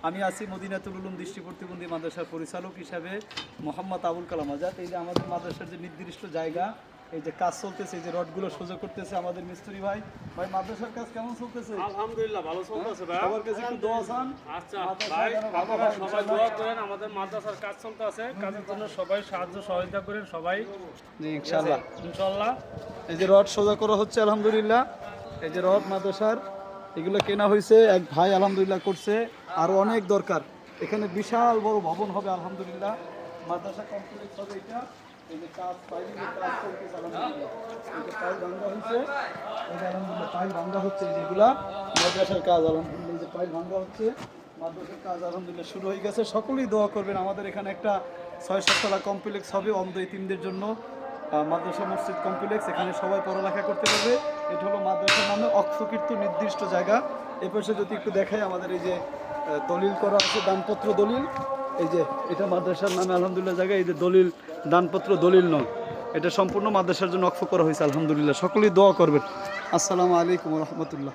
আমি আছি মদিনাতুল উলুম দৃষ্টি প্রতিবন্ধী মাদ্রাসার পরিচালক হিসাবে মোহাম্মদ আবুল কালাম আজাদ। এই যে আমাদের মাদ্রাসার যে নির্দিষ্ট জায়গা, এই যে কাজ চলতেছে, এই যে রডগুলো সোজা করতেছে আমাদের মিস্ত্রি ভাই। ভাই মাদ্রাসার কাজ কেমন চলতেছে? আলহামদুলিল্লাহ ভালো চলতেছে ভাই। সবার কাছে একটু দোয়া চান। আচ্ছা ভাই, আপনারা সবাই দোয়া করেন, আমাদের মাদ্রাসার কাজ চলতেছে, কাজের জন্য সবাই সাহায্য সহযোগিতা করেন সবাই। জি ইনশাআল্লাহ ইনশাআল্লাহ। এই যে রড সোজা করা হচ্ছে আলহামদুলিল্লাহ। এই যে রড মাদ্রাসার এগুলো কেনা হয়েছে, এক ভাই আলহামদুলিল্লাহ করছে, আরো অনেক দরকার। এখানে বিশাল বড় ভবন হবে আলহামদুলিল্লাহ, মাদ্রাসা কমপ্লেক্স হবে এটা। এই যে কাজ পাইলিংয়ের কাজ চলতেছে আলহামদুলিল্লাহ। এই যে পাইল ভাঙা হচ্ছে, এই যে আলহামদুলিল্লাহ পাইল ভাঙা হচ্ছে, এই যেগুলা মাদ্রাসার কাজ আলহামদুলিল্লাহ। এই যে পাইল ভাঙা হচ্ছে, মাদ্রাসার কাজ আলহামদুলিল্লাহ শুরু হয়ে গেছে। সকলেই দোয়া করবেন, আমাদের এখানে একটা 6-7 তলা কমপ্লেক্স হবে অন্ধ এতিমদের জন্য, মাদ্রাসা মসজিদ কমপ্লেক্স। এখানে সবাই পড়ালেখা করতে পারবে। এটা হলো মাদ্রাসার নামে অক্ষকৃত নির্দিষ্ট জায়গা। এ পাশে যদি একটু দেখাই, আমাদের এই যে দলিল করা আছে, দানপত্র দলিল। এই যে এটা মাদ্রাসার নামে আলহামদুলিল্লাহ জায়গা, এই যে দলিল, দানপত্র দলিল নয়, এটা সম্পূর্ণ মাদ্রাসার জন্য অক্ষ করা হয়েছে আলহামদুলিল্লাহ। সকলেই দোয়া করবেন। আসসালামু আলাইকুম রহমতুল্লাহ।